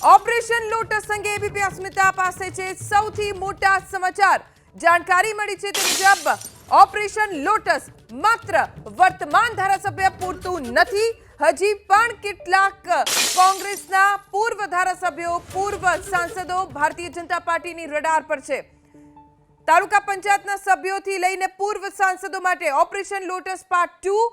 Operation lotus અંગે ABP અસ્મિતા પાસે છે સૌથી મોટા સમાચાર। જાણકારી મળી છે તે મુજબ ઓપરેશન લોટસ માત્ર વર્તમાન ધારાસભ્ય પૂરતું નથી, હજી પણ કેટલાક કોંગ્રેસના પૂર્વ ધારાસભ્યો, પૂર્વ સાંસદો ભારતીય જનતા પાર્ટીની રડાર પર છે। તાલુકા પંચાયતના સભ્યોથી લઈને પૂર્વ સાંસદો માટે ઓપરેશન લોટસ પાર્ટ 2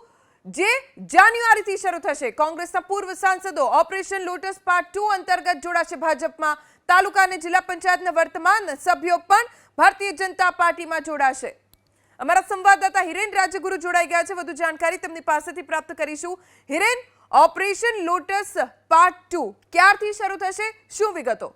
જે જાન્યુઆરીથી શરૂ થશે। કોંગ્રેસના પૂર્વ સાંસદો ઓપરેશન લોટસ પાર્ટ 2 અંતર્ગત જોડાશે ભાજપમાં। તાલુકા અને જિલ્લા પંચાયતના વર્તમાન સભ્યો પણ ભારતીય જનતા પાર્ટીમાં જોડાશે। અમારા સંવાદદાતા હિરેન રાજગુરુ જોડાઈ ગયા છે, વધુ જાણકારી તેમની પાસેથી પ્રાપ્ત કરીશું। હિરેન, ઓપરેશન લોટસ પાર્ટ 2 ક્યારથી શરૂ થશે, શું વિગતો?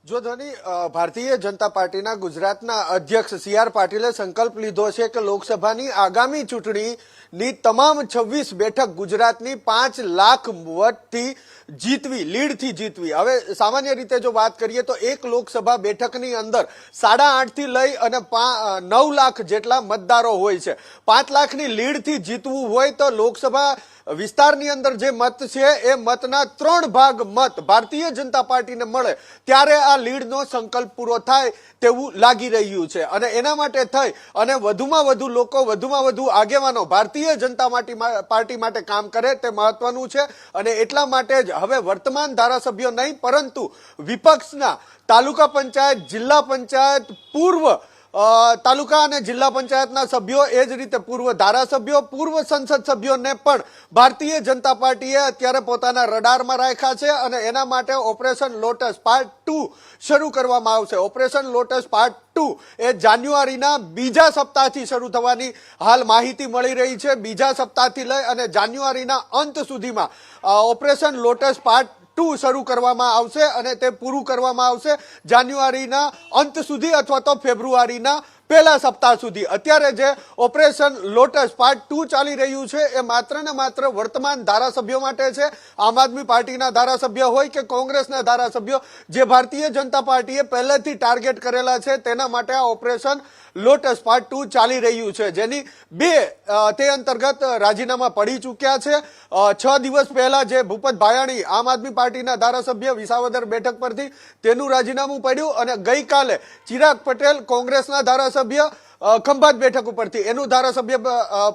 જો ધની, ભારતીય જનતા પાર્ટીના ગુજરાતના અધ્યક્ષ સી.આર. પાટીલે સંકલ્પ લીધો છે કે લોકસભાની આગામી ચૂંટણીની તમામ 26 બેઠક ગુજરાતની 5 લાખ વોટથી જીતવી, લીડથી જીતવી। હવે સામાન્ય રીતે જો વાત કરીએ તો એક લોકસભા બેઠકની અંદર 8.5 થી લઈ અને 9 લાખ જેટલા મતદારો હોય છે। 5 લાખની લીડથી જીતવું હોય તો લોકસભા વિસ્તારની અંદર જે મત છે એ મતના 3 ભાગ મત ભારતીય જનતા પાર્ટીને મળે ત્યારે આ લીડનો સંકલ્પ પૂરો થાય તેવું લાગી રહ્યું છે। અને એના માટે થઈ અને વધુમાં વધુ લોકો, વધુમાં વધુ આગેવાનો ભારતીય જનતા પાર્ટી માટે કામ કરે તે મહત્વનું છે। અને એટલા માટે જ હવે વર્તમાન ધારાસભ્યો નહીં પરંતુ વિપક્ષના તાલુકા પંચાયત, જિલ્લા પંચાયત, પૂર્વ તાલુકા અને જિલ્લા પંચાયતના સભ્યો, એ જ રીતે પૂર્વ ધારાસભ્યો, પૂર્વ સંસદ સભ્યોને પણ ભારતીય જનતા પાર્ટીએ અત્યારે પોતાના રડારમાં રાખ્યા છે અને એના માટે ઓપરેશન લોટસ પાર્ટ 2 શરૂ કરવામાં આવશે। ઓપરેશન લોટસ પાર્ટ 2 એ જાન્યુઆરીના બીજા સપ્તાહથી શરૂ થવાની હાલ માહિતી મળી રહી છે। બીજા સપ્તાહથી લઈ અને જાન્યુઆરીના અંત સુધીમાં ઓપરેશન લોટસ પાર્ટ 2 શરૂ કરવામાં આવશે અને તે પૂરું કરવામાં આવશે જાન્યુઆરીના અંત સુધી અથવા તો ફેબ્રુઆરીના પહેલા સપ્તાહ સુધી। અત્યારે જે ઓપરેશન લોટસ પાર્ટ 2 ચાલી રહ્યું છે એ માત્ર ને માત્ર વર્તમાન ધારાસભ્યો માટે છે। આમ આદમી પાર્ટીના ધારાસભ્ય હોય કે કોંગ્રેસના ધારાસભ્યો જે ભારતીય જનતા પાર્ટીએ પહેલેથી ટાર્ગેટ કરેલા છે તેના માટે આ ઓપરેશન લોટસ પાર્ટ 2 ચાલી રહ્યું છે, જેની 2 તે અંતર્ગત રાજીનામા પડી ચૂક્યા છે। 6 દિવસ પહેલા જે ભૂપત ભાયાણી આમ આદમી પાર્ટીના ધારાસભ્ય વિસાવદર બેઠક પરથી તેનું રાજીનામું પડ્યું અને ગઈકાલે ચિરાગ પટેલ કોંગ્રેસના ધારાસભ્ય ખંભાત બેઠક ઉપરથી એનું ધારાસભ્ય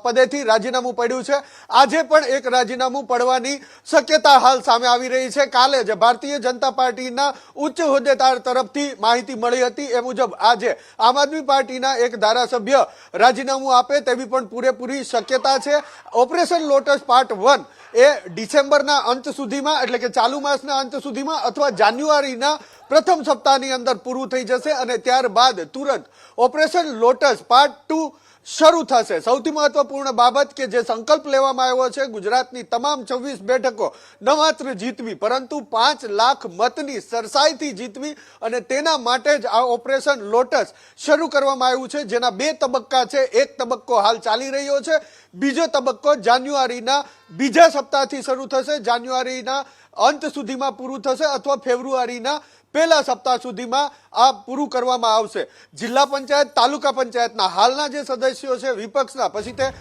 પદેથી રાજીનામું પડ્યું છે। આજે પણ એક રાજીનામું પડવાની શક્યતા હાલ સામે આવી રહી છે। કાલે જે ભારતીય જનતા પાર્ટીના ઉચ્ચ હોદ્દેદાર તરફથી માહિતી મળી હતી એ મુજબ આજે આમ આદમી પાર્ટીના એક ધારાસભ્ય રાજીનામું આપે તેવી પણ પૂરેપૂરી શક્યતા છે। ઓપરેશન લોટસ પાર્ટ 1 એ ડિસેમ્બરના અંત સુધીમાં, એટલે કે ચાલુ માસના અંત સુધીમાં અથવા જાન્યુઆરીના પ્રથમ સપ્તાહની અંદર પૂરું થઈ જશે અને ત્યારબાદ તુરંત ઓપરેશન લોટસ પાર્ટ 2 શરૂ થશે। સૌથી મહત્વપૂર્ણ બાબત કે જે સંકલ્પ લેવામાં આવ્યો છે ગુજરાતની તમામ 26 બેઠકો ન માત્ર જીતવી પરંતુ 5 લાખ મતની સરસાઈથી જીતવી અને તેના માટે જ આ ઓપરેશન લોટસ શરૂ કરવામાં આવ્યું છે, જેના 2 તબક્કા છે। એક તબક્કો હાલ ચાલી રહ્યો છે, બીજો તબક્કો જાન્યુઆરીના બીજા સપ્તાહથી શરૂ થશે, જાન્યુઆરીના અંત સુધીમાં પૂરું થશે અથવા ફેબ્રુઆરીના પહેલા સપ્તાહ સુધીમાં આ પૂરું કરવામાં આવશે। જિલ્લા પંચાયત, તાલુકા પંચાયતના હાલના જે સદસ્યો છે વિપક્ષના, પછી તે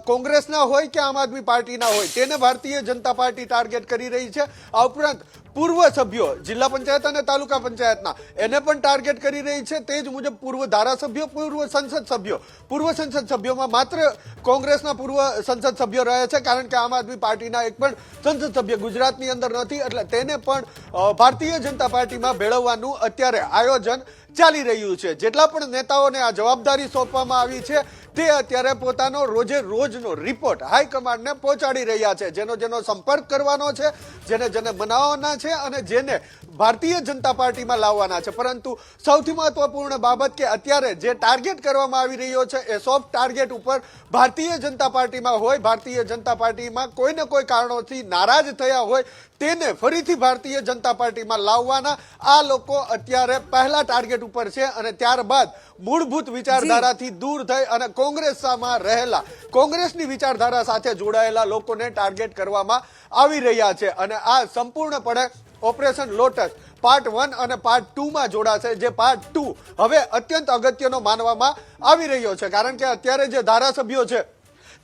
કોંગ્રેસના હોય કે આમ આદમી પાર્ટીના હોય, તેને ભારતીય જનતા પાર્ટી ટાર્ગેટ કરી રહી છે। આ ઉપરાંત પૂર્વ સભ્યો જિલ્લા પંચાયત અને તાલુકા પંચાયતના એને પણ ટાર્ગેટ કરી રહી છે। તે જ મુજબ પૂર્વ ધારાસભ્યો, પૂર્વ સંસદ સભ્યોમાં માત્ર કોંગ્રેસના પૂર્વ સંસદ સભ્યો રહે છે, કારણ કે આમ આદમી પાર્ટીના એક પણ સંસદ સભ્ય ગુજરાતની અંદર નથી, એટલે તેને પણ ભારતીય જનતા પાર્ટીમાં ભેળવવાનું અત્યારે આયોજન ચાલી રહ્યું છે। જેટલા પણ નેતાઓને આ જવાબદારી સોંપવામાં આવી છે તે અત્યારે પોતાનો રોજે રોજનો રિપોર્ટ હાઈકમાન્ડને પહોંચાડી રહ્યા છે, જેનો સંપર્ક કરવાનો છે, જેને મનાવવાના છે અને જેને ભારતીય જનતા પાર્ટીમાં લાવવાના છે। પરંતુ સૌથી મહત્વપૂર્ણ બાબત કે અત્યારે જે ટાર્ગેટ કરવામાં આવી રહ્યો છે એ સોફ્ટ ટાર્ગેટ ઉપર ભારતીય જનતા પાર્ટીમાં હોય, ભારતીય જનતા પાર્ટીમાં કોઈને કોઈ કારણોથી નારાજ થયા હોય તેને ફરીથી ભારતીય જનતા પાર્ટીમાં લાવવાના આ લોકો અત્યારે પહેલા ટાર્ગેટ ઉપર છે અને ત્યારબાદ મૂળભૂત વિચારધારાથી દૂર થઈ અને કોંગ્રેસમાં રહેલા, કોંગ્રેસની વિચારધારા સાથે જોડાયેલા લોકોને ટાર્ગેટ કરવામાં આવી રહ્યા છે અને આ સંપૂર્ણપણે ઓપરેશન લોટસ પાર્ટ 1 અને પાર્ટ 2 માં જોડાશે, જે પાર્ટ 2 હવે અત્યંત અગત્યનો માનવામાં આવી રહ્યો છે, કારણ કે અત્યારે જે ધારાસભ્યો છે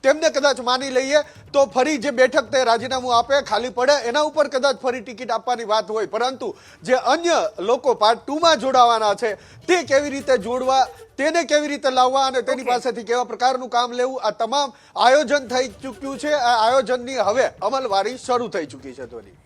તેમને કદાચ માની લઈએ તો ફરી જે બેઠક તે રાજીનામું આપે, ખાલી પડે, એના ઉપર કદાચ ફરી ટિકિટ આપવાની વાત હોય. પરંતુ જે અન્ય લોકો પાર્ટ 2 માં જોડાવાના છે તે કેવી રીતે જોડવા, તેને કેવી રીતે લાવવા અને તેની પાસેથી કેવા પ્રકારનું કામ લેવું, આ તમામ આયોજન થઈ ચૂક્યું છે. આ આયોજનની હવે અમલવારી શરૂ થઈ ચૂકી છે. ધ્વની.